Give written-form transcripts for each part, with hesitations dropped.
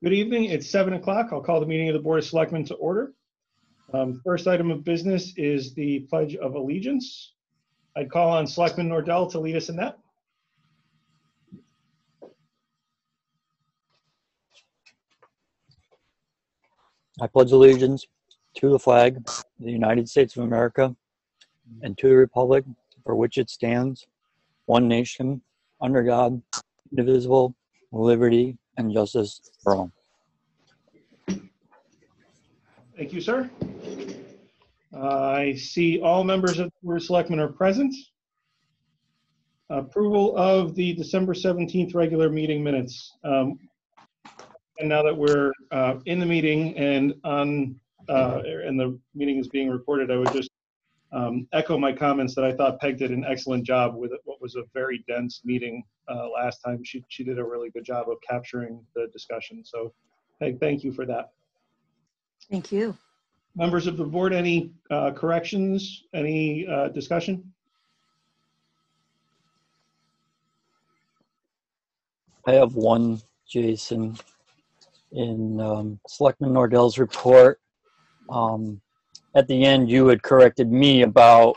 Good evening. It's 7 o'clock. I'll call the meeting of the Board of Selectmen to order. First item of business is the Pledge of Allegiance. I'd call on Selectman Nordell to lead us in that. I pledge allegiance to the flag of the United States of America and to the republic for which it stands, one nation, under God, indivisible, with liberty and justice for all. Thank you, sir. I see all members of the Board of Selectmen are present. Approval of the December 17th regular meeting minutes. And now that we're in the meeting and the meeting is being recorded, I would just echo my comments that I thought Peg did an excellent job with what was a very dense meeting last time. She did a really good job of capturing the discussion. So, Peg, thank you for that. Thank you. Members of the board, any corrections, any discussion? I have one, Jason, in Selectman Nordell's report. At the end, you had corrected me about,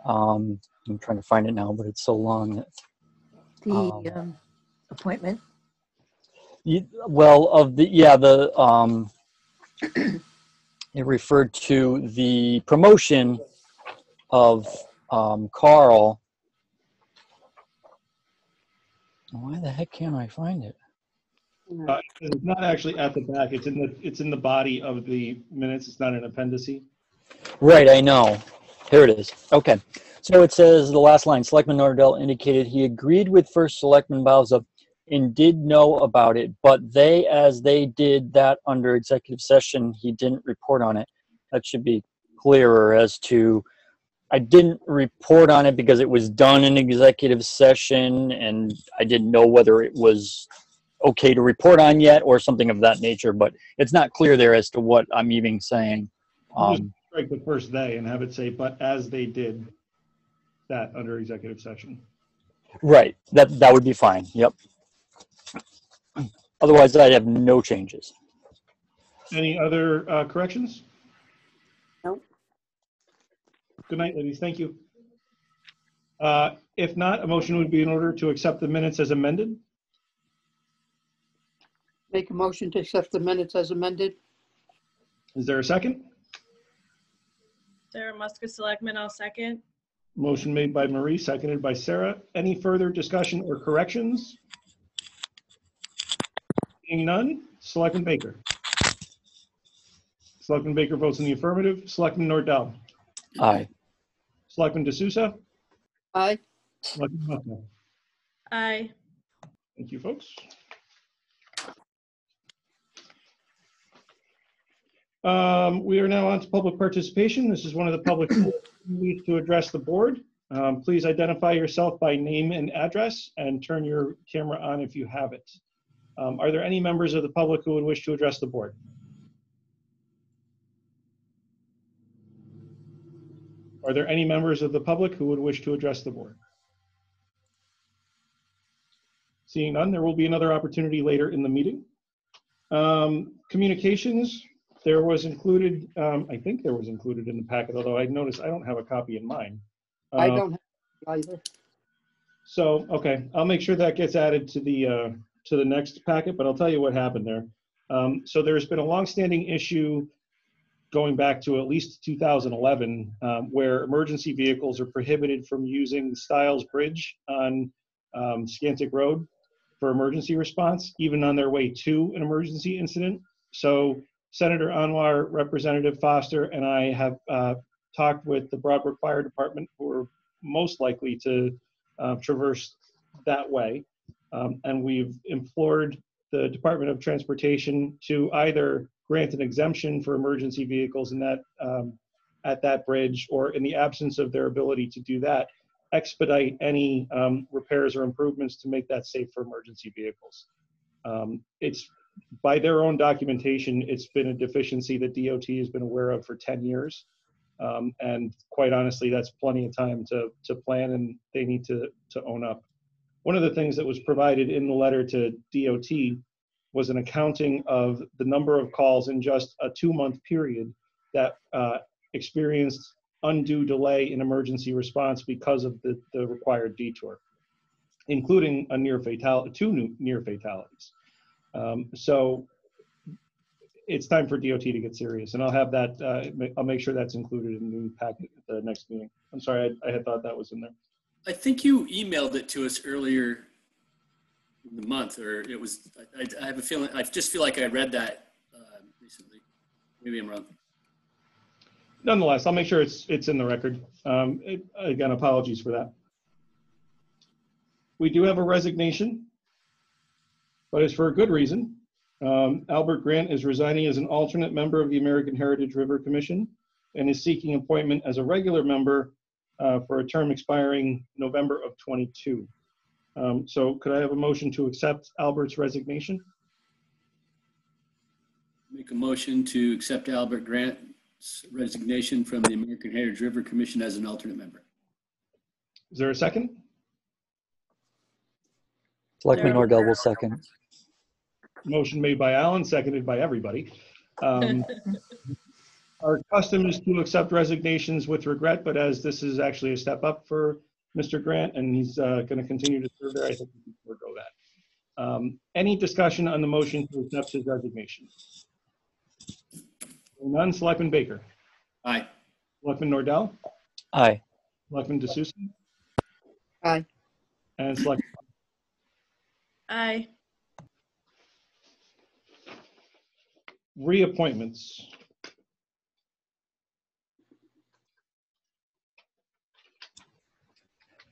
I'm trying to find it now, but it's so long. The appointment. It referred to the promotion of Carl. Why the heck can't I find it? It's not actually at the back. It's in the body of the minutes. It's not an appendice. Right, I know. Here it is. Okay. So it says the last line, Selectman Nordell indicated he agreed with First Selectman Bowser and did know about it, but as they did that under executive session, he didn't report on it. That should be clearer as to, I didn't report on it because it was done in executive session and I didn't know whether it was okay to report on yet or something of that nature, but it's not clear there as to what I'm even saying. Just strike the first day and have it say, but as they did that under executive session. Right, that would be fine, yep. Otherwise, I'd have no changes. Any other corrections? No. Good night, ladies. Thank you. If not, a motion would be in order to accept the minutes as amended. Make a motion to accept the minutes as amended. Is there a second? Sarah Muska, Selectman, I'll second. Motion made by Marie, seconded by Sarah. Any further discussion or corrections? Seeing none, Selectman Baker. Selectman Baker votes in the affirmative. Selectman Nordell. Aye. Selectman D'Souza. Aye. Selectman Muska. Aye. Thank you, folks. We are now on to public participation. This is one of the public opportunities to address the board. Please identify yourself by name and address and turn your camera on if you have it. Are there any members of the public who would wish to address the board? Are there any members of the public who would wish to address the board? Seeing none, there will be another opportunity later in the meeting. Communications, there was included, I think there was included in the packet, although I noticed I don't have a copy in mine. I don't have it either. So, okay, I'll make sure that gets added to the next packet, but I'll tell you what happened there. So there's been a longstanding issue going back to at least 2011, where emergency vehicles are prohibited from using the Stiles Bridge on Scantic Road for emergency response, even on their way to an emergency incident. So Senator Anwar, Representative Foster, and I have talked with the Broadbrook Fire Department, who are most likely to traverse that way. And we've implored the Department of Transportation to either grant an exemption for emergency vehicles in that, at that bridge, or in the absence of their ability to do that, expedite any repairs or improvements to make that safe for emergency vehicles. It's, by their own documentation, it's been a deficiency that DOT has been aware of for 10 years. And quite honestly, that's plenty of time to plan, and they need to own up. One of the things that was provided in the letter to DOT was an accounting of the number of calls in just a 2-month period that experienced undue delay in emergency response because of the required detour, including a two near fatalities. So it's time for DOT to get serious, and I'll have that. I'll make sure that's included in the packet at the next meeting. I'm sorry, I had thought that was in there. I think you emailed it to us earlier in the month, or it was, I have a feeling, I just feel like I read that recently. Maybe I'm wrong. Nonetheless, I'll make sure it's in the record. Again, apologies for that. We do have a resignation, but it's for a good reason. Albert Grant is resigning as an alternate member of the American Heritage River Commission and is seeking appointment as a regular member for a term expiring November of 22. So could I have a motion to accept Albert's resignation? Make a motion to accept Albert Grant's resignation from the American Heritage River Commission as an alternate member. Is there a second? Selectman Nordell will second. Motion made by Alan, seconded by everybody. Our custom is to accept resignations with regret, but as this is actually a step up for Mr. Grant and he's going to continue to serve there, I think we can forego that. Any discussion on the motion to accept his resignation? None. Selectman Baker. Aye. Selectman Nordell. Aye. Selectman D'Souza. Aye. And Selectman. Aye. Reappointments.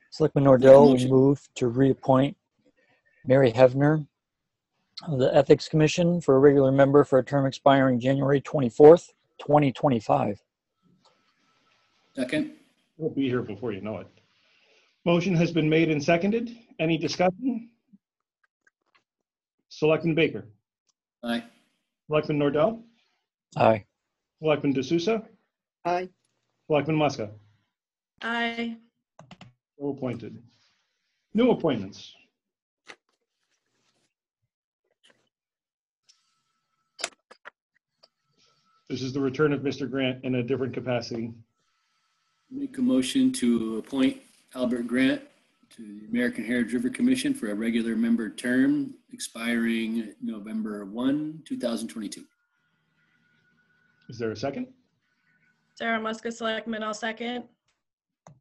Selectman Nordell will Motion. move to reappoint Mary Hevner of the Ethics Commission for a regular member for a term expiring January 24th, 2025. Second. We'll be here before you know it. Motion has been made and seconded. Any discussion? Selectman Baker. Aye. Selectman Nordell. Aye. Selectman D'Souza. Aye. Selectman Muska. Aye. So appointed. New appointments. This is the return of Mr. Grant in a different capacity. Make a motion to appoint Albert Grant to the American Heritage River Commission for a regular member term expiring November 1, 2022. Is there a second? Sarah Muska, Selectman, I'll second.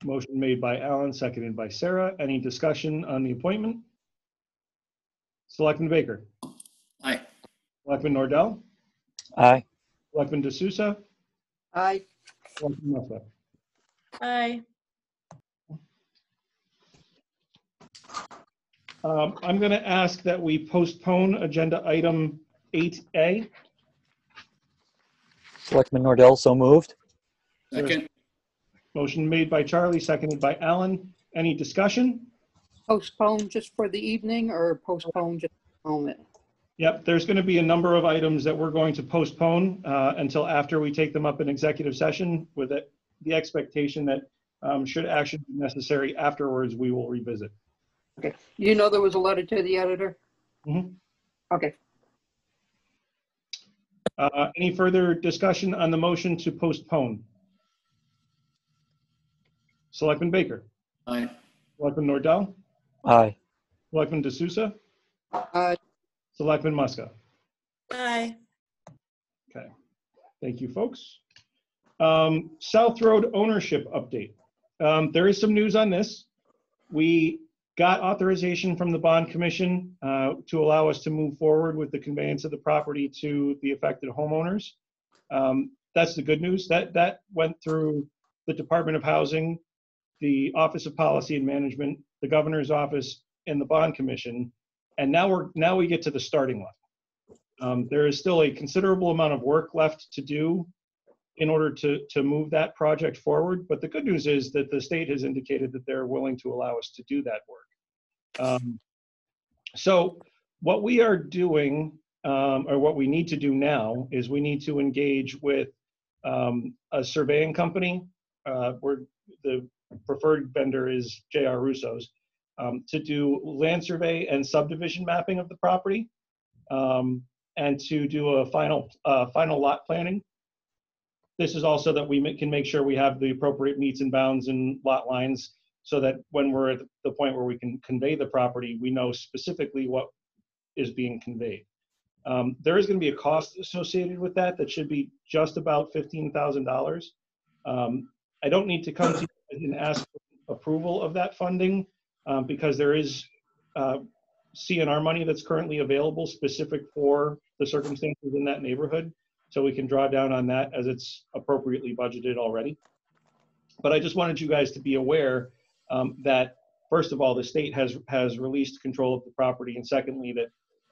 Motion made by Alan, seconded by Sarah. Any discussion on the appointment? Selectman Baker. Aye. Selectman Nordell. Aye. Selectman D'Souza. Aye. Selectman Muska. Aye. I'm going to ask that we postpone agenda item 8A. Selectman Nordell, so moved. Second. Motion made by Charlie, seconded by Alan. Any discussion? Postpone just for the evening or postpone just a moment? Yep, there's going to be a number of items that we're going to postpone until after we take them up in executive session with the expectation that should action be necessary afterwards, we will revisit. Okay. You know there was a letter to the editor? Mhm. Okay. Any further discussion on the motion to postpone? Selectman Baker. Aye. Selectman Nordell. Aye. Selectman D'Souza. Aye. Selectman Muska. Aye. Okay. Thank you, folks. South Road ownership update. There is some news on this. We got authorization from the Bond Commission to allow us to move forward with the conveyance of the property to the affected homeowners. That's the good news. That went through the Department of Housing, the Office of Policy and Management, the Governor's Office, and the Bond Commission. And now we get to the starting line. There is still a considerable amount of work left to do in order to move that project forward. But the good news is that the state has indicated that they're willing to allow us to do that work. So what we are doing, or what we need to do now, is we need to engage with a surveying company, where the preferred vendor is J.R. Russo's, to do land survey and subdivision mapping of the property. and to do a final lot planning. This is also that we can make sure we have the appropriate meets and bounds and lot lines so that when we're at the point where we can convey the property, we know specifically what is being conveyed. There is going to be a cost associated with that should be just about $15,000. I don't need to come to you and ask for approval of that funding because there is CNR money that's currently available specific for the circumstances in that neighborhood. So we can draw down on that as it's appropriately budgeted already. But I just wanted you guys to be aware that, first of all, the state has released control of the property, and secondly, that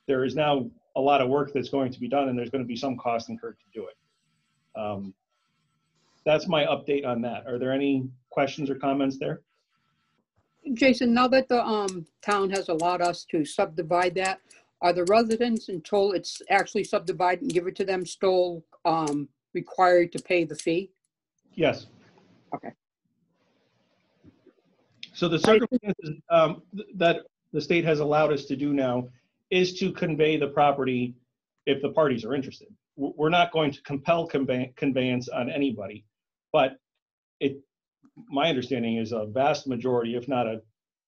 there is now a lot of work that's going to be done, and there's going to be some cost incurred to do it. That's my update on that. Are there any questions or comments there? Jason, now that the town has allowed us to subdivide that, are the residents, until it's actually subdivided and give it to them, still required to pay the fee? Yes. Okay. So the circumstances that the state has allowed us to do now is to convey the property if the parties are interested. We're not going to compel conveyance on anybody, but my understanding is a vast majority, if not a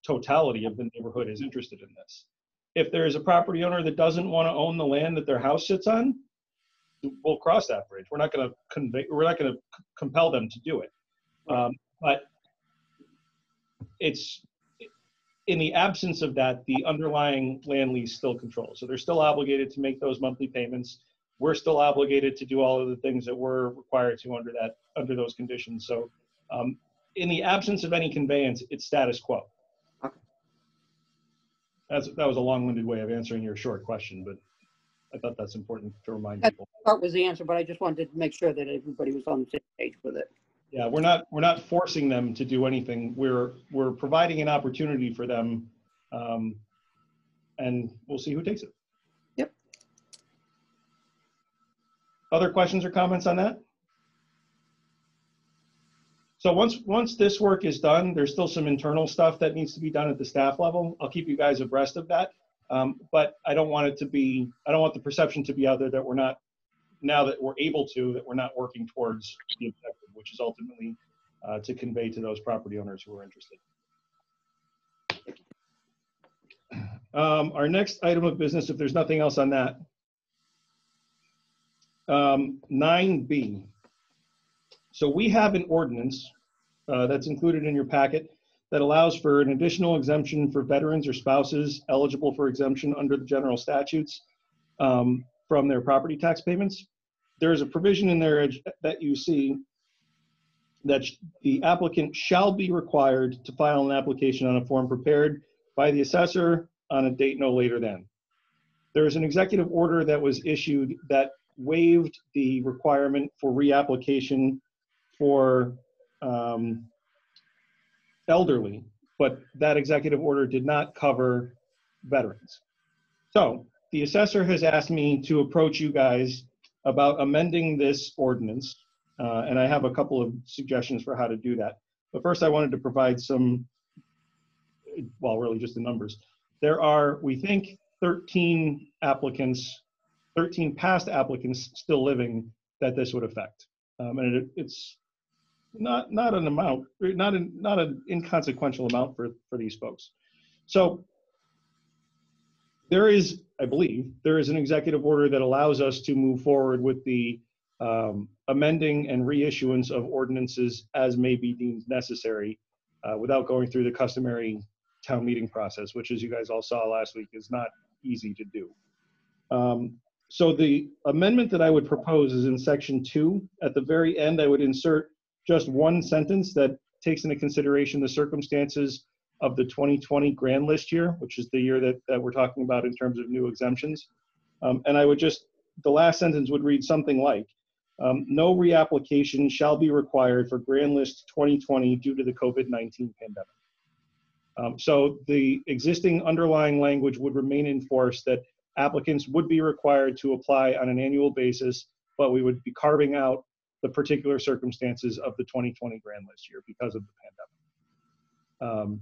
totality of the neighborhood is interested in this. If there is a property owner that doesn't want to own the land that their house sits on, we'll cross that bridge. We're not going to compel them to do it. But it's in the absence of that, the underlying land lease still controls. So they're still obligated to make those monthly payments. We're still obligated to do all of the things that we're required to under those conditions. So in the absence of any conveyance, it's status quo. That was a long-winded way of answering your short question, but I thought that's important to remind people. That part was the answer, but I just wanted to make sure that everybody was on the same page with it. Yeah, we're not forcing them to do anything. We're providing an opportunity for them, and we'll see who takes it. Yep. Other questions or comments on that? So once this work is done, there's still some internal stuff that needs to be done at the staff level. I'll keep you guys abreast of that, but I don't want the perception to be out there that we're not, now that we're able to, that we're not working towards the objective, which is ultimately to convey to those property owners who are interested. Our next item of business, if there's nothing else on that, 9B. So we have an ordinance that's included in your packet that allows for an additional exemption for veterans or spouses eligible for exemption under the general statutes from their property tax payments. There's a provision in there that you see that the applicant shall be required to file an application on a form prepared by the assessor on a date no later than. There's an executive order that was issued that waived the requirement for reapplication for elderly, but that executive order did not cover veterans. So the assessor has asked me to approach you guys about amending this ordinance, and I have a couple of suggestions for how to do that. But first I wanted to provide some, well, really just the numbers. There are, we think, 13 past applicants still living that this would affect. And it's not an amount, not an inconsequential amount for these folks. So there is, I believe, there is an executive order that allows us to move forward with the amending and reissuance of ordinances as may be deemed necessary without going through the customary town meeting process, which, as you guys all saw last week, is not easy to do. So the amendment that I would propose is in section 2. At the very end, I would insert just one sentence that takes into consideration the circumstances of the 2020 grand list year, which is the year that we're talking about in terms of new exemptions. And I would just, the last sentence would read something like, no reapplication shall be required for grand list 2020 due to the COVID-19 pandemic. So the existing underlying language would remain in force that applicants would be required to apply on an annual basis, but we would be carving out the particular circumstances of the 2020 grand list year because of the pandemic.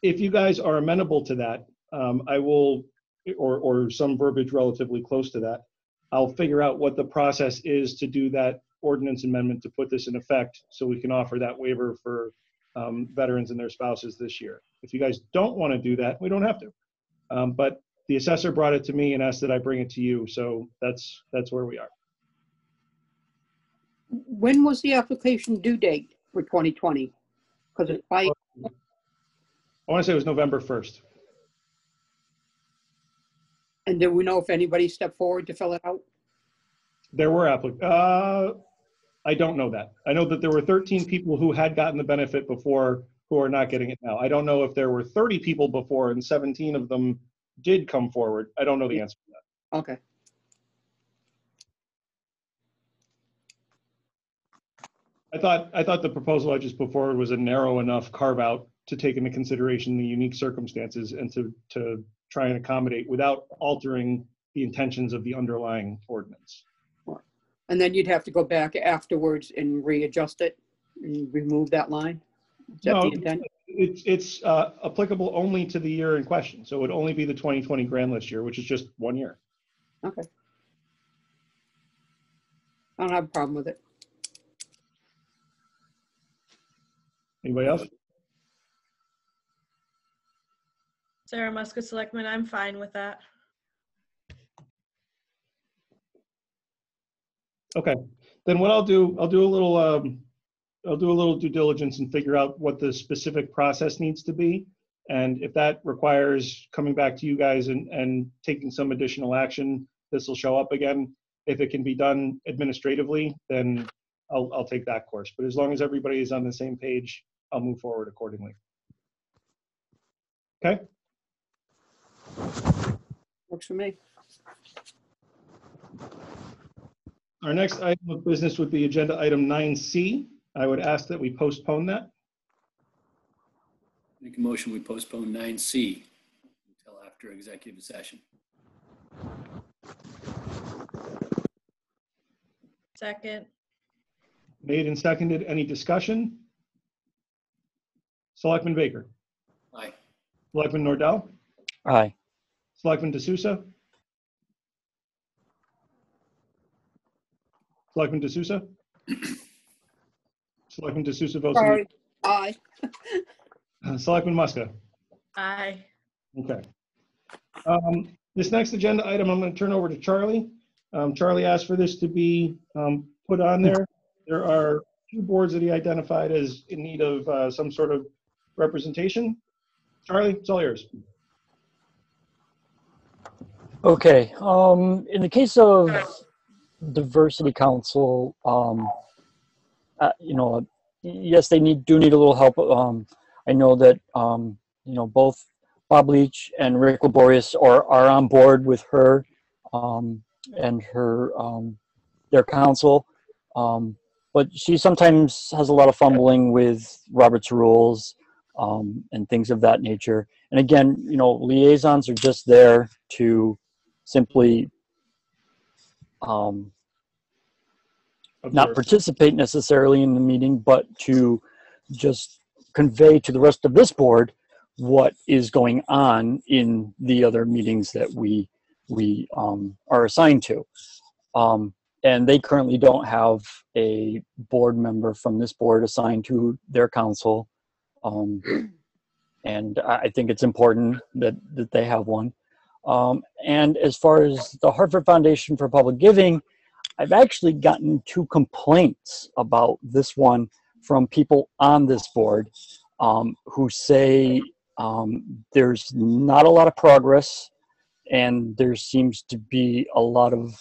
If you guys are amenable to that, I will or some verbiage relatively close to that. I'll figure out what the process is to do that ordinance amendment to put this in effect so we can offer that waiver for veterans and their spouses this year. If you guys don't want to do that, we don't have to. But the assessor brought it to me and asked that I bring it to you. So that's where we are. When was the application due date for 2020? Because it's by, I want to say it was November 1st. and do we know if anybody stepped forward to fill it out? There were I don't know that. I know that there were 13 people who had gotten the benefit before who are not getting it now. I don't know if there were 30 people before and 17 of them did come forward. I don't know the answer to that. Okay. I thought the proposal I just put forward was a narrow enough carve out to take into consideration the unique circumstances and to try and accommodate without altering the intentions of the underlying ordinance. And then you'd have to go back afterwards and readjust it and remove that line? Is that No, the intent? it's applicable only to the year in question. So it would only be the 2020 grand list year, which is just 1 year. Okay. I don't have a problem with it. Anybody else? Sarah Muska, Selectmen, I'm fine with that. Okay, then what I'll do a little due diligence and figure out what the specific process needs to be. And if that requires coming back to you guys and taking some additional action, this will show up again. If it can be done administratively, then I'll take that course. But as long as everybody is on the same page, I'll move forward accordingly. Okay? Works for me. Our next item of business would be agenda item 9C. I would ask that we postpone that. Make a motion, we postpone 9C until after executive session. Second. Made and seconded. Any discussion? Selectman Baker. Aye. Selectman Nordell. Aye. Selectman D'Souza. Selectman D'Souza. Selectman D'Souza votes in Sorry. Aye. Selectman Muska. Aye. Okay. This next agenda item, I'm going to turn over to Charlie. Charlie asked for this to be put on there. There are 2 boards that he identified as in need of some sort of representation. Charlie, it's all yours. Okay. In the case of Diversity Council, you know, yes, they do need a little help. I know that you know, both Bob Leach and Rick Laborious are on board with her and her their council, but she sometimes has a lot of fumbling with Robert's rules and things of that nature. And again, you know, liaisons are just there to simply not participate necessarily in the meeting, but to just convey to the rest of this board what is going on in the other meetings that we are assigned to. And they currently don't have a board member from this board assigned to their council. And I think it's important that they have one. And as far as the Hartford Foundation for Public Giving, I've actually gotten 2 complaints about this one from people on this board who say there's not a lot of progress and there seems to be a lot of,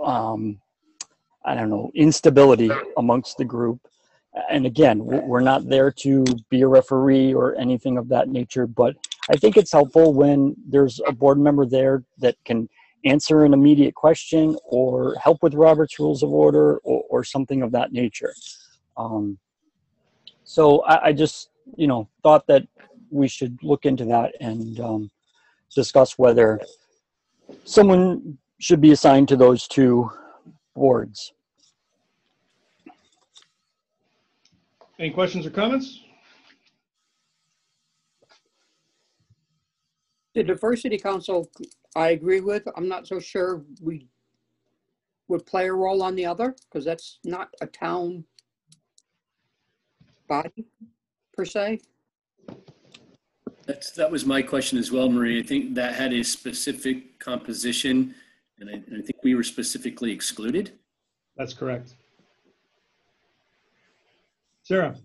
I don't know, instability amongst the group. And again, we're not there to be a referee or anything of that nature, but I think it's helpful when there's a board member there that can answer an immediate question or help with Robert's Rules of Order or something of that nature. So I just, you know, thought that we should look into that and discuss whether someone should be assigned to those 2 boards. Any questions or comments? The diversity council, I agree with. I'm not so sure we would play a role on the other, because that's not a town body per se. That was my question as well, Marie. I think that had a specific composition, and I think we were specifically excluded. That's correct. Sarah?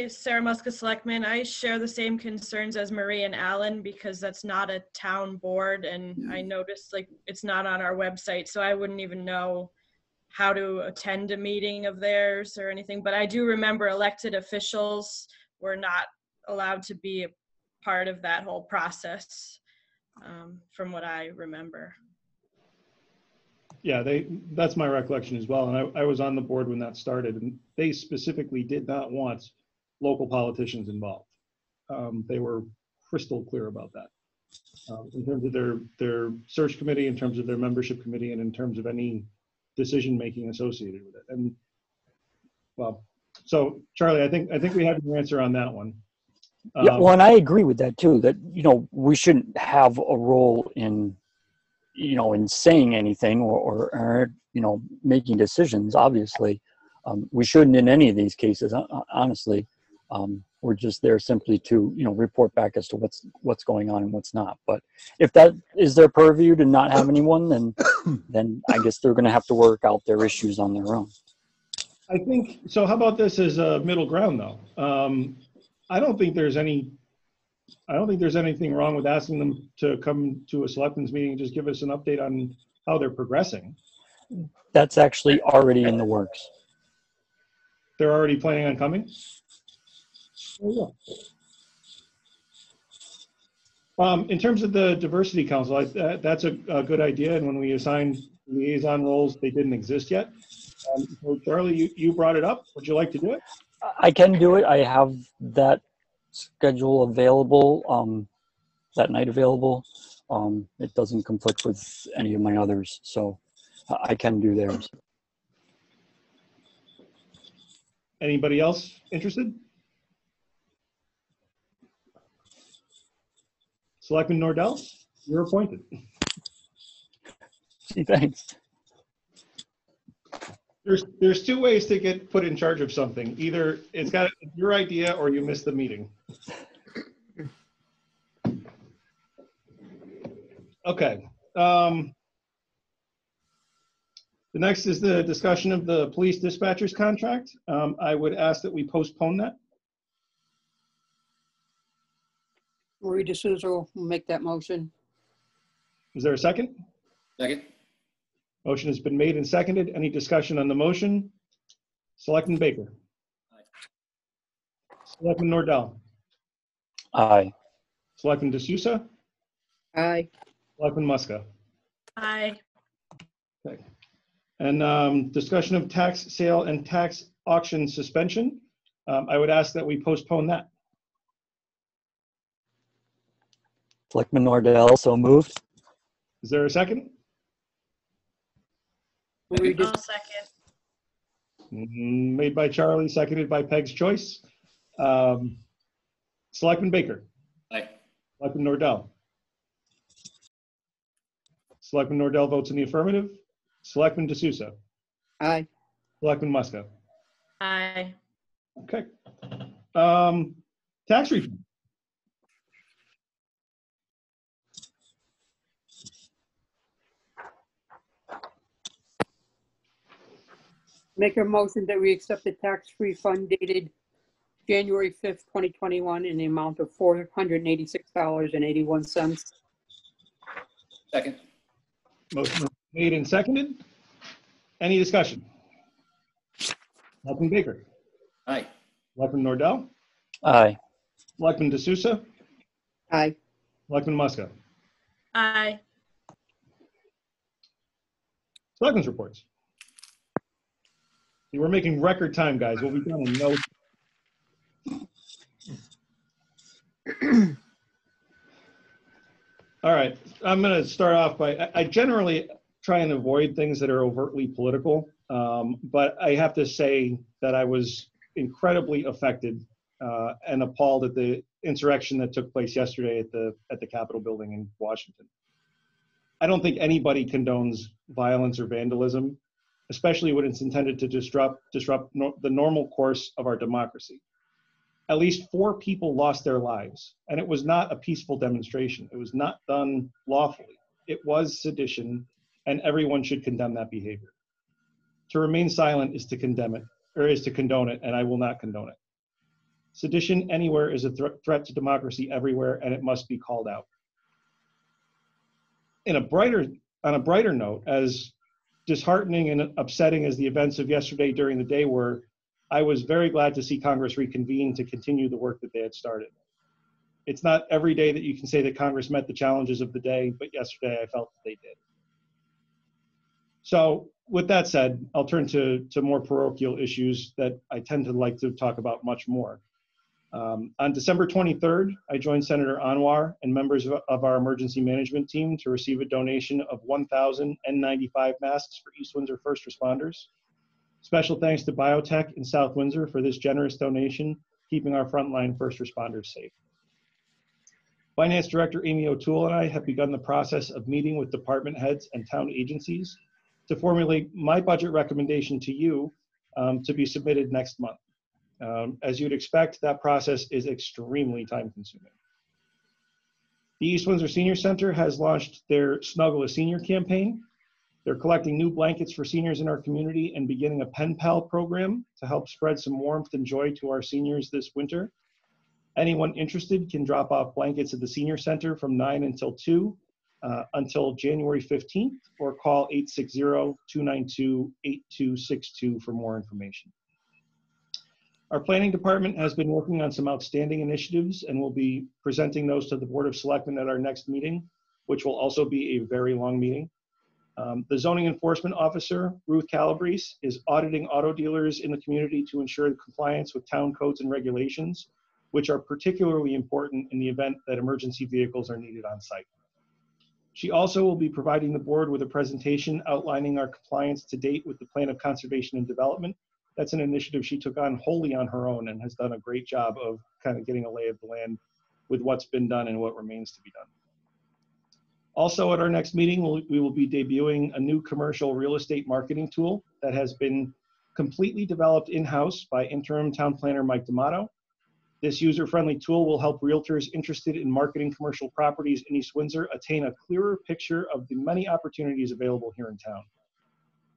Sarah Muska, Selectman. I share the same concerns as Marie and Alan because that's not a town board, and I noticed like it's not on our website, so I wouldn't even know how to attend a meeting of theirs or anything. But I do remember elected officials were not allowed to be a part of that whole process, from what I remember. Yeah, that's my recollection as well. And I was on the board when that started, and they specifically did not want local politicians involved. They were crystal clear about that. In terms of their search committee, in terms of their membership committee, and in terms of any decision-making associated with it. And well, so Charlie, I think we have your answer on that one. Yeah, well, and I agree with that too, that, you know, we shouldn't have a role in, you know, in saying anything or you know, making decisions, obviously. We shouldn't in any of these cases, honestly. We're just there simply to, you know, report back as to what's going on and what's not. But if that is their purview to not have anyone, then I guess they're going to have to work out their issues on their own. I think, so how about this as a middle ground though? I don't think there's anything wrong with asking them to come to a selectmen's meeting and just give us an update on how they're progressing. That's actually already in the works. They're already planning on coming? Oh, yeah. In terms of the diversity council, that's a good idea. And when we assigned liaison roles, they didn't exist yet. So Charlie, you brought it up. Would you like to do it? I can do it. I have that schedule available, that night available. It doesn't conflict with any of my others, so I can do theirs. Anybody else interested? Selectman Nordell, you're appointed. Gee, thanks. There's two ways to get put in charge of something. Either it's got your idea or you miss the meeting. Okay. The next is the discussion of the police dispatcher's contract. I would ask that we postpone that. Marie D'Souza will make that motion. Is there a second? Second. Motion has been made and seconded. Any discussion on the motion? Selectman Baker. Aye. Selectman Nordell. Aye. Selectman D'Souza. Aye. Selectman Muska. Aye. Okay. And discussion of tax sale and tax auction suspension. I would ask that we postpone that. Selectman Nordell, so moved. Is there a second? Marie I'll second. Made by Charlie, seconded by Peg's choice. Selectman Baker. Aye. Selectman Nordell. Selectman Nordell votes in the affirmative. Selectman D'Souza. Aye. Selectman Muska. Aye. Okay. Tax refund. Make a motion that we accept the tax refund dated January 5th, 2021 in the amount of $486.81. Second. Motion made and seconded. Any discussion? Selectman Baker. Aye. Selectman Nordell. Aye. Selectman D'Souza. Aye. Selectman Muska. Aye. Selectmen's reports. See, we're making record time, guys. We'll be done in no. All right, I'm going to start off by, I generally try and avoid things that are overtly political, but I have to say that I was incredibly affected and appalled at the insurrection that took place yesterday at the Capitol building in Washington. I don't think anybody condones violence or vandalism, especially when it's intended to disrupt the normal course of our democracy. At least 4 people lost their lives, and it was not a peaceful demonstration. It was not done lawfully. It was sedition, and everyone should condemn that behavior. To remain silent is to condemn it, or is to condone it, and I will not condone it. Sedition anywhere is a threat to democracy everywhere, and it must be called out. On a brighter note, as disheartening and upsetting as the events of yesterday during the day were, I was very glad to see Congress reconvene to continue the work that they had started. It's not every day that you can say that Congress met the challenges of the day, but yesterday I felt that they did. So with that said, I'll turn to more parochial issues that I tend to like to talk about much more. On December 23rd, I joined Senator Anwar and members of our emergency management team to receive a donation of 1,000 N95 masks for East Windsor first responders. Special thanks to Biotech in South Windsor for this generous donation, keeping our frontline first responders safe. Finance Director Amy O'Toole and I have begun the process of meeting with department heads and town agencies to formulate my budget recommendation to you to be submitted next month. As you'd expect, that process is extremely time consuming. The East Windsor Senior Center has launched their Snuggle a Senior campaign. They're collecting new blankets for seniors in our community and beginning a pen pal program to help spread some warmth and joy to our seniors this winter. Anyone interested can drop off blankets at the Senior Center from 9 until 2 until January 15th, or call 860-292-8262 for more information. Our planning department has been working on some outstanding initiatives and will be presenting those to the Board of Selectmen at our next meeting, which will also be a very long meeting. The zoning enforcement officer, Ruth Calabrese, is auditing auto dealers in the community to ensure compliance with town codes and regulations, which are particularly important in the event that emergency vehicles are needed on site. She also will be providing the board with a presentation outlining our compliance to date with the Plan of Conservation and Development. That's an initiative she took on wholly on her own and has done a great job of kind of getting a lay of the land with what's been done and what remains to be done. Also at our next meeting, we will be debuting a new commercial real estate marketing tool that has been completely developed in-house by interim town planner Mike D'Amato. This user-friendly tool will help realtors interested in marketing commercial properties in East Windsor attain a clearer picture of the many opportunities available here in town.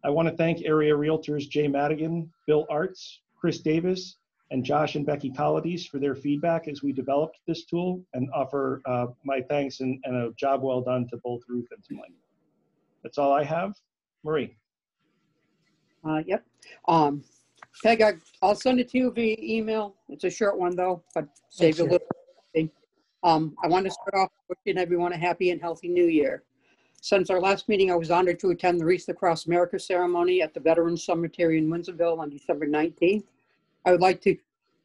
I want to thank area realtors Jay Madigan, Bill Arts, Chris Davis, and Josh and Becky Collides for their feedback as we developed this tool, and offer my thanks and a job well done to both Ruth and to Mike. That's all I have. Marie. Yep. Peg, I'll send it to you via email. It's a short one though, but save a little thing. I want to start off wishing everyone a happy and healthy new year. Since our last meeting, I was honored to attend the Wreath Across America ceremony at the Veterans Cemetery in Windsorville on December 19th. I would like to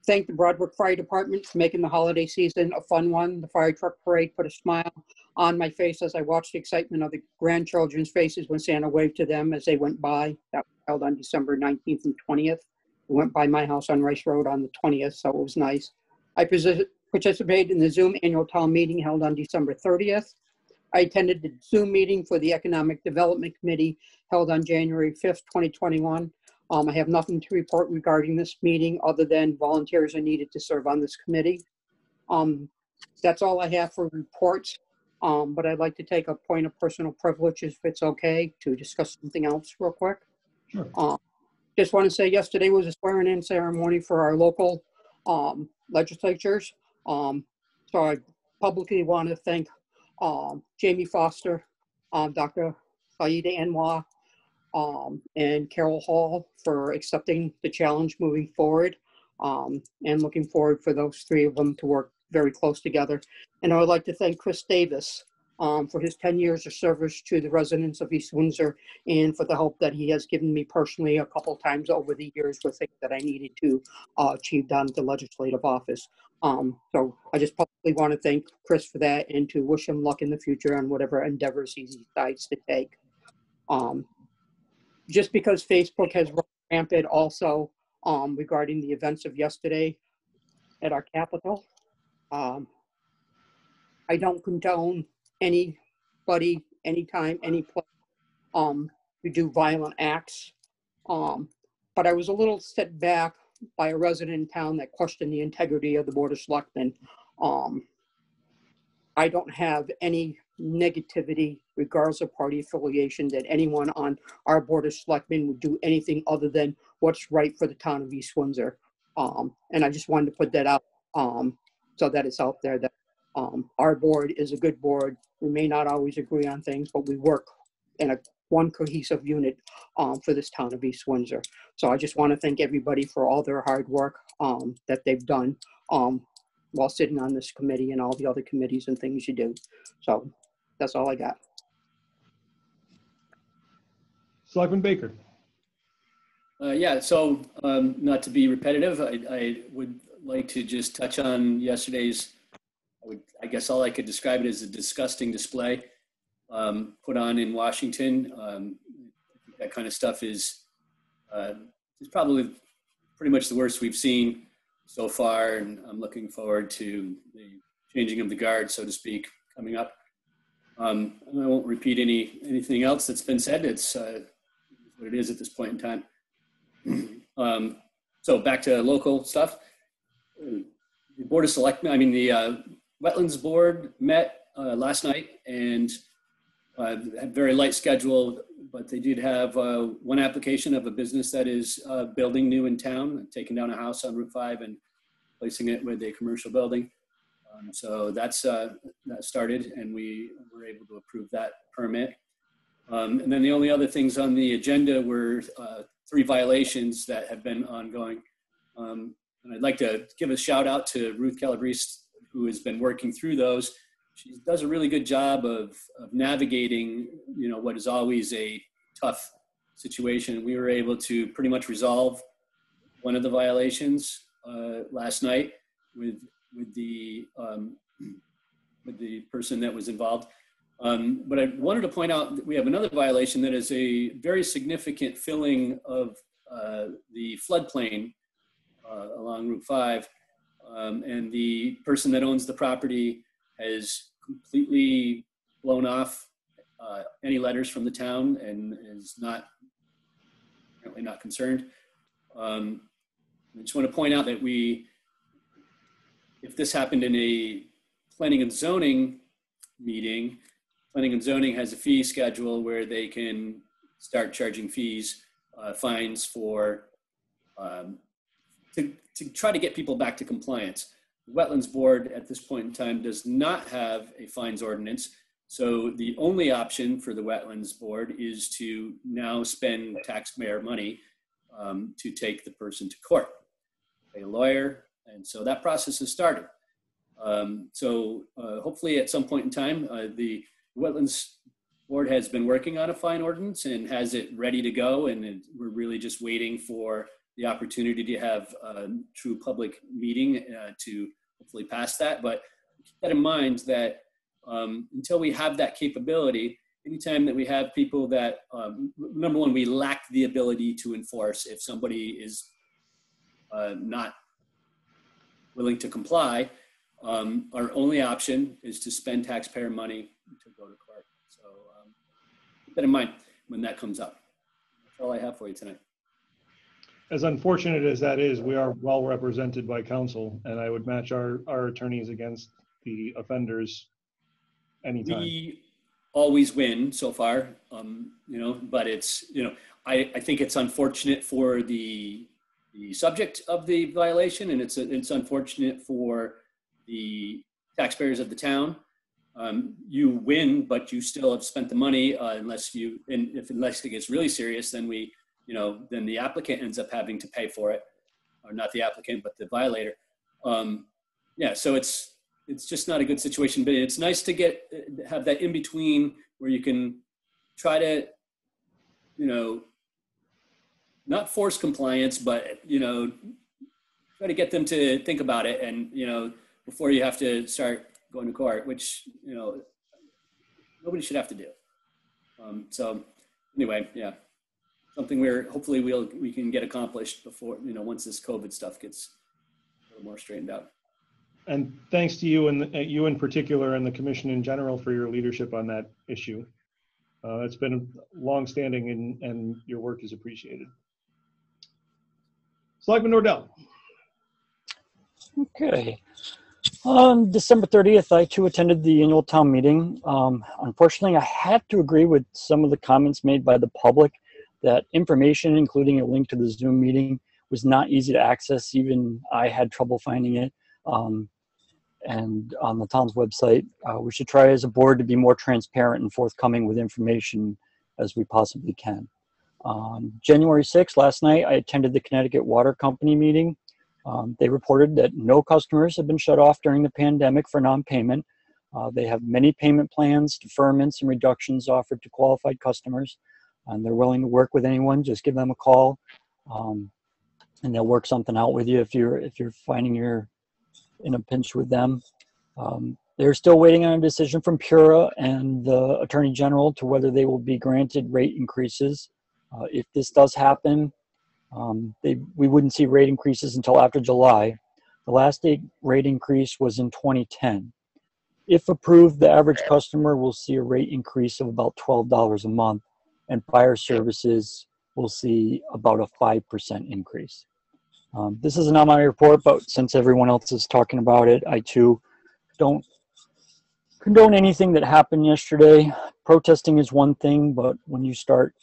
thank the Broadbrook Fire Department for making the holiday season a fun one. The fire truck parade put a smile on my face as I watched the excitement of the grandchildren's faces when Santa waved to them as they went by. That was held on December 19th and 20th. We went by my house on Rice Road on the 20th, so it was nice. I participated in the Zoom annual town meeting held on December 30th. I attended the Zoom meeting for the Economic Development Committee held on January 5th, 2021. I have nothing to report regarding this meeting other than volunteers are needed to serve on this committee. That's all I have for reports, but I'd like to take a point of personal privilege, if it's okay, to discuss something else real quick. Sure. Just want to say yesterday was a swearing-in ceremony for our local legislatures. So I publicly want to thank Jamie Foster, Dr. Saida Anwar, and Carol Hall for accepting the challenge moving forward, and looking forward for those three of them to work very close together. And I would like to thank Chris Davis for his 10 years of service to the residents of East Windsor, and for the help that he has given me personally a couple times over the years with things that I needed to achieve down at the legislative office. So I just publicly want to thank Chris for that, and to wish him luck in the future on whatever endeavors he decides to take. Just because Facebook has run rampant also regarding the events of yesterday, at our Capitol. I don't condone anybody, anytime, any place, to do violent acts. But I was a little set back by a resident in town that questioned the integrity of the Board of Selectmen. I don't have any negativity, regardless of party affiliation, that anyone on our Board of Selectmen would do anything other than what's right for the town of East Windsor. And I just wanted to put that out so that it's out there that our board is a good board. We may not always agree on things, but we work in one cohesive unit for this town of East Windsor. So I just want to thank everybody for all their hard work that they've done while sitting on this committee and all the other committees and things you do. So that's all I got. Selectman Baker. Yeah, so not to be repetitive, I would like to just touch on yesterday's, I guess all I could describe it as a disgusting display put on in Washington. That kind of stuff is probably pretty much the worst we've seen so far, and I'm looking forward to the changing of the guard, so to speak, coming up. I won't repeat anything else that's been said. It's what it is at this point in time. So back to local stuff. The Board of Selectmen, the Wetlands Board met last night and had a very light schedule, but they did have one application of a business that is building new in town, taking down a house on Route 5 and placing it with a commercial building. So that started, and we were able to approve that permit. And then the only other things on the agenda were 3 violations that have been ongoing. And I'd like to give a shout out to Ruth Calabrese, who has been working through those. She does a really good job of navigating, what is always a tough situation. We were able to pretty much resolve one of the violations last night with the person that was involved. But I wanted to point out that we have another violation that is a very significant filling of the floodplain along Route 5. And the person that owns the property has completely blown off any letters from the town and is apparently not concerned. I just want to point out that if this happened in a planning and zoning meeting, planning and zoning has a fee schedule where they can start charging fines for to try to get people back to compliance. The Wetlands Board at this point in time does not have a fines ordinance. So the only option for the Wetlands Board is to now spend taxpayer money to take the person to court, pay a lawyer. And so that process has started. Hopefully at some point in time, the Wetlands Board has been working on a fine ordinance and has it ready to go. And we're really just waiting for the opportunity to have a true public meeting to hopefully pass that. But keep that in mind that until we have that capability, anytime that we have people that, number one, we lack the ability to enforce. If somebody is not willing to comply, our only option is to spend taxpayer money to go to court. So keep that in mind when that comes up. That's all I have for you tonight. As unfortunate as that is, we are well represented by counsel, and I would match our attorneys against the offenders anytime. We always win so far, but it's, I think it's unfortunate for the subject of the violation, and it's unfortunate for the taxpayers of the town. You win, but you still have spent the money unless it gets really serious, then then the applicant ends up having to pay for it, or not the applicant, but the violator. So it's just not a good situation, but it's nice to have that in between where you can try to, not force compliance, but, try to get them to think about it and, before you have to start going to court, which, nobody should have to do. So anyway, yeah. Something where hopefully we can get accomplished before, once this COVID stuff gets a little more straightened out. And thanks to you and you in particular and the commission in general for your leadership on that issue. It's been longstanding and your work is appreciated. Selectman Nordell. Okay. On December 30th, I too attended the annual town meeting. Unfortunately, I had to agree with some of the comments made by the public that information, including a link to the Zoom meeting, was not easy to access. Even I had trouble finding it. And on the town's website, we should try as a board to be more transparent and forthcoming with information as we possibly can. January 6th, last night, I attended the Connecticut Water Company meeting. They reported that no customers have been shut off during the pandemic for non-payment. They have many payment plans, deferments, and reductions offered to qualified customers. And they're willing to work with anyone. Just give them a call, and they'll work something out with you if you're finding you're in a pinch with them. They're still waiting on a decision from Pura and the Attorney General to whether they will be granted rate increases. If this does happen, we wouldn't see rate increases until after July. The last rate increase was in 2010. If approved, the average customer will see a rate increase of about $12 a month, and fire services will see about a 5% increase. This is not my report, but since everyone else is talking about it, I too don't condone anything that happened yesterday. Protesting is one thing, but when you start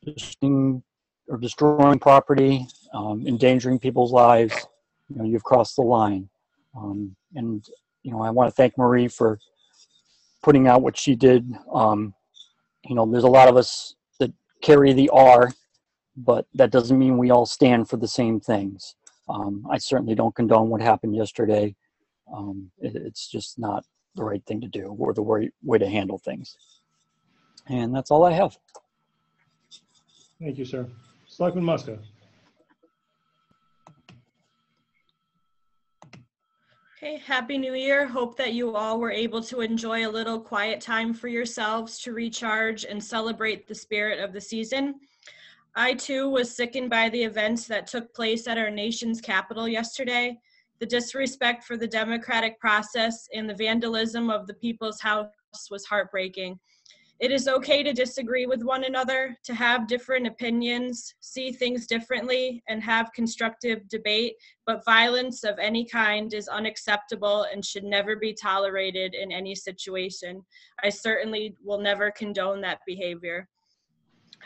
destroying property, endangering people's lives, you've crossed the line. And I want to thank Marie for putting out what she did. There's a lot of us that carry the R, but that doesn't mean we all stand for the same things. I certainly don't condone what happened yesterday. It's just not the right thing to do or the way to handle things. And that's all I have. Thank you, sir. Selectman Muska. Okay, Happy New Year. Hope that you all were able to enjoy a little quiet time for yourselves to recharge and celebrate the spirit of the season. I too was sickened by the events that took place at our nation's capital yesterday. The disrespect for the democratic process and the vandalism of the People's House was heartbreaking. It is okay to disagree with one another, to have different opinions, see things differently, and have constructive debate, but violence of any kind is unacceptable and should never be tolerated in any situation. I certainly will never condone that behavior.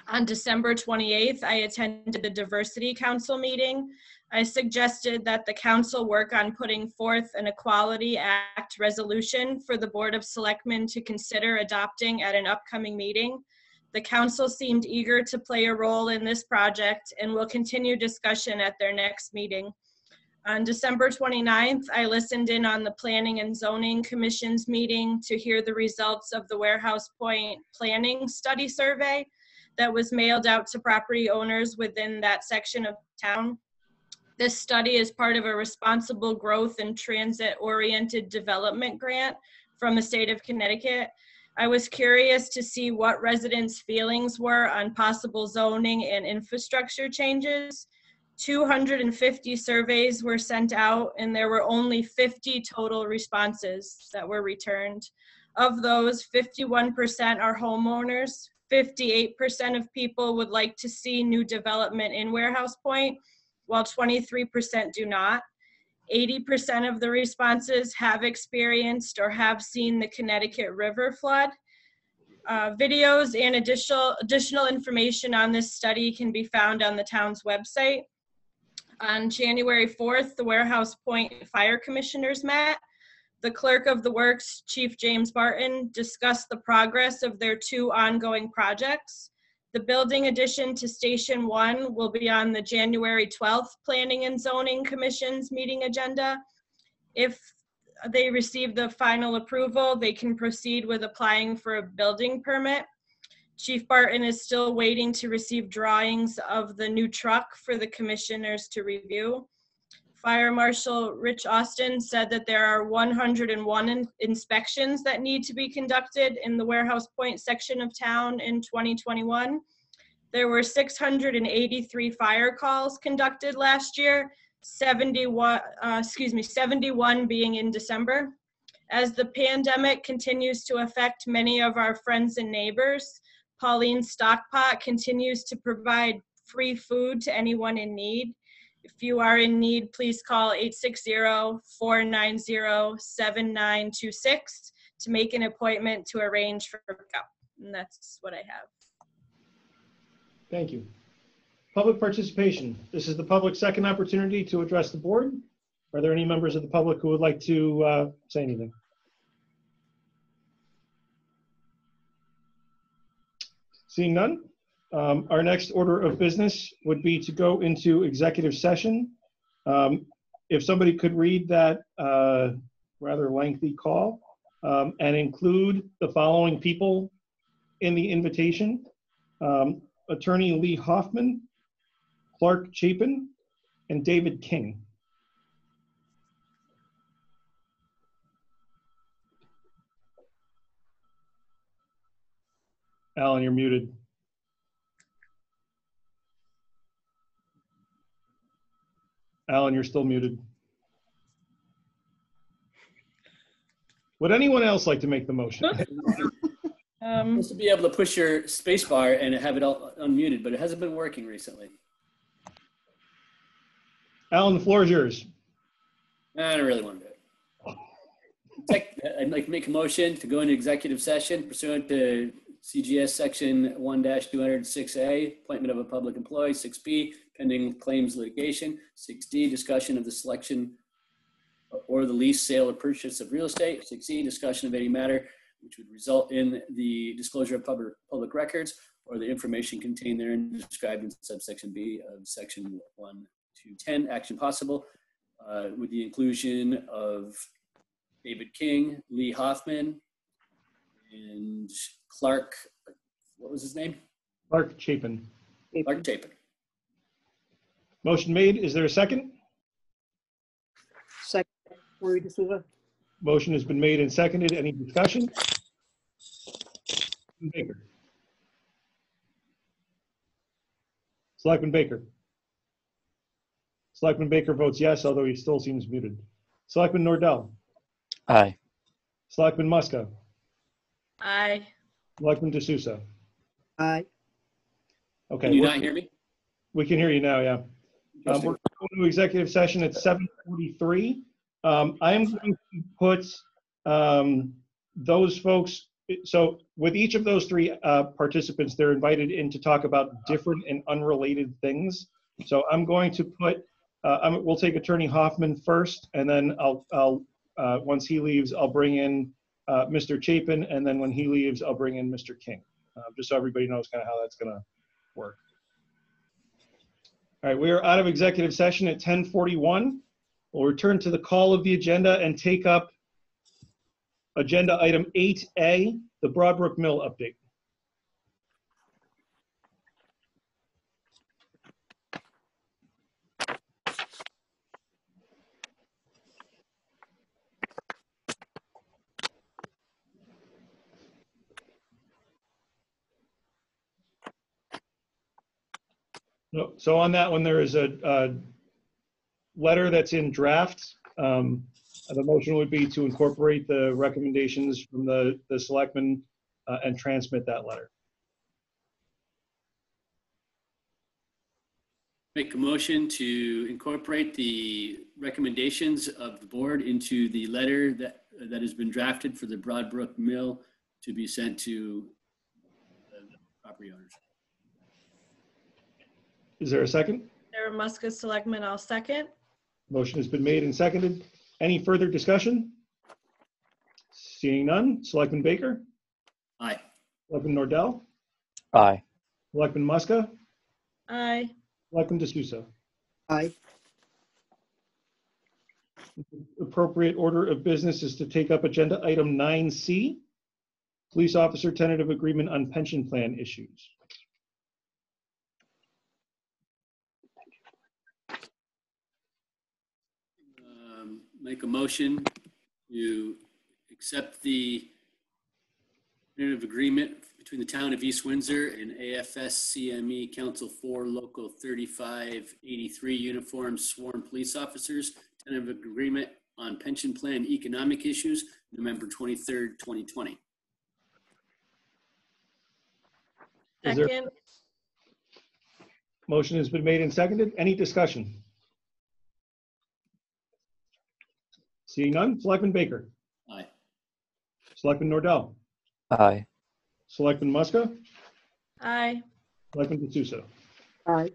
On December 28th, I attended the Diversity Council meeting. I suggested that the council work on putting forth an Equality Act resolution for the Board of Selectmen to consider adopting at an upcoming meeting. The council seemed eager to play a role in this project and will continue discussion at their next meeting. On December 29th, I listened in on the Planning and Zoning Commission's meeting to hear the results of the Warehouse Point Planning Study Survey that was mailed out to property owners within that section of town. This study is part of a responsible growth and transit-oriented development grant from the state of Connecticut. I was curious to see what residents' feelings were on possible zoning and infrastructure changes. 250 surveys were sent out, and there were only 50 total responses that were returned. Of those, 51% are homeowners. 58% of people would like to see new development in Warehouse Point, while 23% do not. 80% of the responses have experienced or have seen the Connecticut River flood. Videos and additional information on this study can be found on the town's website. On January 4th, the Warehouse Point Fire Commissioners met. The Clerk of the Works, Chief James Barton, discussed the progress of their 2 ongoing projects. The building addition to Station 1 will be on the January 12th Planning and Zoning Commission's meeting agenda. If they receive the final approval, they can proceed with applying for a building permit. Chief Barton is still waiting to receive drawings of the new truck for the commissioners to review. Fire Marshal Rich Austin said that there are 101 inspections that need to be conducted in the Warehouse Point section of town in 2021. There were 683 fire calls conducted last year, 71 being in December. As the pandemic continues to affect many of our friends and neighbors, Pauline Stockpot continues to provide free food to anyone in need. If you are in need, please call 860-490-7926 to make an appointment to arrange for pickup. And that's what I have. Thank you. Public participation. This is the public's second opportunity to address the board. Are there any members of the public who would like to say anything? Seeing none, our next order of business would be to go into executive session. If somebody could read that rather lengthy call and include the following people in the invitation. Attorney Lee Hoffman, Clark Chapin, and David King. Alan, you're muted. Alan, you're still muted. Would anyone else like to make the motion? Supposed to be able to push your space bar and have it all unmuted, but it hasn't been working recently. Alan, the floor is yours. I don't really want to do it. I'd like to make a motion to go into executive session pursuant to CGS section 1-206A, appointment of a public employee, 6B, pending claims litigation, 6D, discussion of the selection or the lease, sale, or purchase of real estate, 6E, discussion of any matter which would result in the disclosure of public records or the information contained therein described in subsection B of section 1-10, action possible, with the inclusion of David King, Lee Hoffman, and Clark, what was his name? Clark Chapin. Clark Chapin. Motion made. Is there a second? Second, Marie D'Souza. Motion has been made and seconded. Any discussion? Baker. Selectman Baker. Selectman Baker votes yes, although he still seems muted. Selectman Nordell. Aye. Selectman Muska. Aye. Selectman D'Souza. Aye. Okay. Can you not hear me? We can hear you now, yeah. We're going to executive session at 7:43. I am going to put those folks, so with each of those three participants, they're invited in to talk about different and unrelated things. So I'm going to put, we'll take Attorney Hoffman first, and then I'll once he leaves, I'll bring in Mr. Chapin, and then when he leaves, I'll bring in Mr. King, just so everybody knows kind of how that's going to work. All right, we are out of executive session at 10:41. We'll return to the call of the agenda and take up agenda item 8A, the Broadbrook Mill update. So on that one, there is a letter that's in draft. The motion would be to incorporate the recommendations from the selectmen and transmit that letter. Make a motion to incorporate the recommendations of the board into the letter that has been drafted for the Broadbrook Mill to be sent to the property owners. Is there a second? Sarah Muska, Selectman, I'll second. Motion has been made and seconded. Any further discussion? Seeing none. Selectman Baker? Aye. Selectman Nordell? Aye. Selectman Muska? Aye. Selectman D'Souza? Aye. Appropriate order of business is to take up agenda item 9C, police officer tentative agreement on pension plan issues. Make a motion to accept the tentative agreement between the town of East Windsor and AFS-CME Council 4 Local 3583 uniformed sworn police officers, tentative agreement on pension plan economic issues, November 23rd, 2020. Is there- Second. Motion has been made and seconded. Any discussion? Seeing none, Selectman Baker. Aye. Selectman Nordell. Aye. Selectman Muska. Aye. Selectman D'Souza. Aye.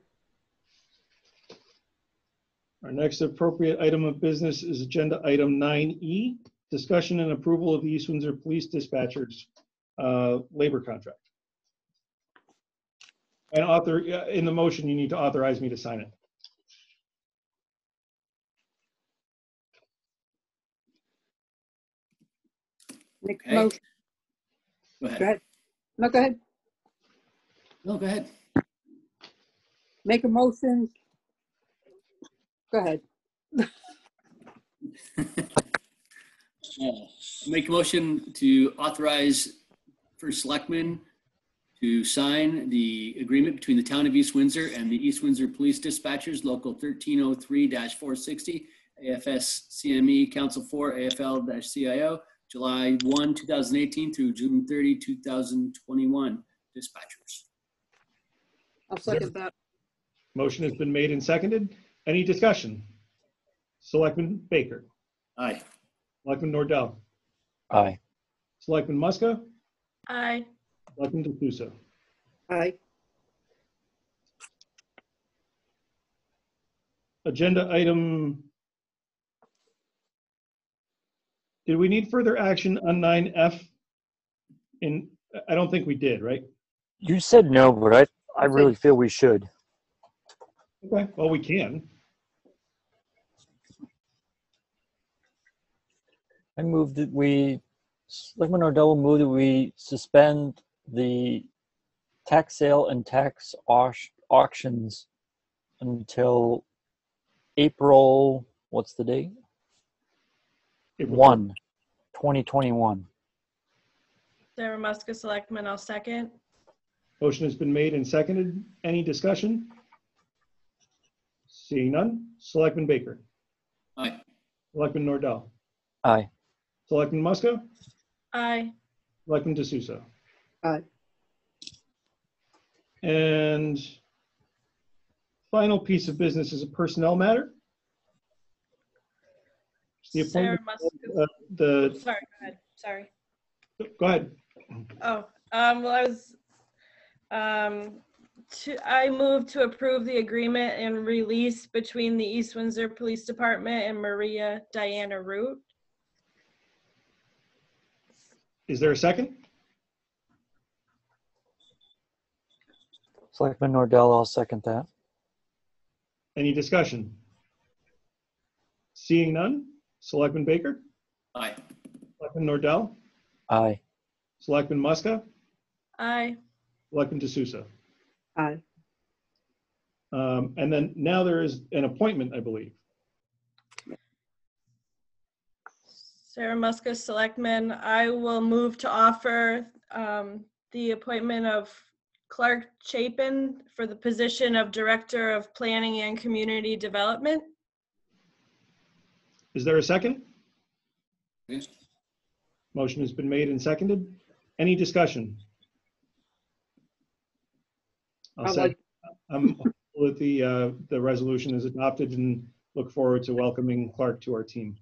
Our next appropriate item of business is agenda item 9E, discussion and approval of the East Windsor Police Dispatchers labor contract. And in the motion, you need to authorize me to sign it. Make a Okay. motion. Go ahead. Go ahead. No, go ahead. No, go ahead. Make a motion. Go ahead. Make a motion to authorize First Selectman to sign the agreement between the town of East Windsor and the East Windsor Police Dispatchers, Local 1303-460, AFS CME Council 4, AFL-CIO, July 1, 2018 through June 30, 2021 dispatchers. I'll second that. Motion has been made and seconded. Any discussion? Selectman Baker. Aye. Selectman Nordell. Aye. Selectman Muska. Aye. Selectman D'Souza. Aye. Agenda item. Did we need further action on 9F? I don't think we did, right? You said no, but I really feel we should. Okay, well, we can. I move that Selectman Nordell move that we suspend the tax sale and tax auctions until April, what's the date? April 1, 2021. Sarah Muska, Selectman, I'll second. Motion has been made and seconded. Any discussion? Seeing none. Selectman Baker. Aye. Selectman Nordell. Aye. Selectman Muska. Aye. Selectman D'Souza. Aye. And final piece of business is a personnel matter. The Sarah appointment, Muska. Sorry, go ahead. Sorry. go ahead. Oh, well, I move to approve the agreement and release between the East Windsor Police Department and Maria Diana Root. Is there a second? Selectman Nordell, I'll second that. Any discussion? Seeing none. Selectman Baker. Aye. Selectman Nordell. Aye. Selectman Muska. Aye. Selectman D'Souza. Aye. And then now there is an appointment, I believe. Sarah Muska, Selectman, I will move to offer the appointment of Clark Chapin for the position of Director of Planning and Community Development. Is there a second? Yes. Motion has been made and seconded. Any discussion? I'll say I'm hopeful that the resolution is adopted and look forward to welcoming Clark to our team.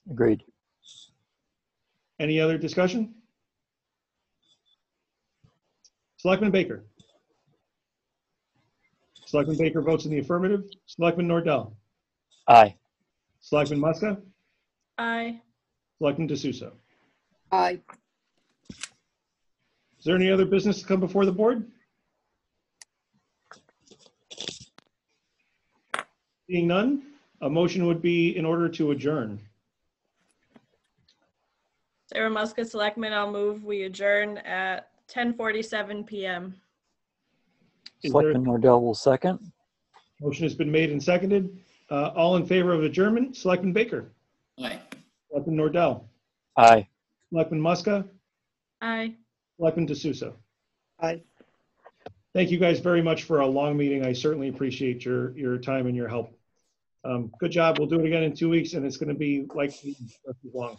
Agreed. Any other discussion? Selectman Baker. Selectman Baker votes in the affirmative. Selectman Nordell. Aye. Selectman Muska. Aye. Selectman D'Souza. Aye. Is there any other business to come before the board? Seeing none, a motion would be in order to adjourn. Sarah Muska, Selectman, I'll move we adjourn at 10:47 p.m. Is there- Selectman Nordell will second. Motion has been made and seconded. All in favor of adjournment, Selectman Baker. Aye. Selectman Nordell. Aye. Selectman Muska. Aye. Selectman D'Souza. Aye. Thank you guys very much for a long meeting. I certainly appreciate your time and your help. Good job. We'll do it again in 2 weeks, and it's going to be likely just as long.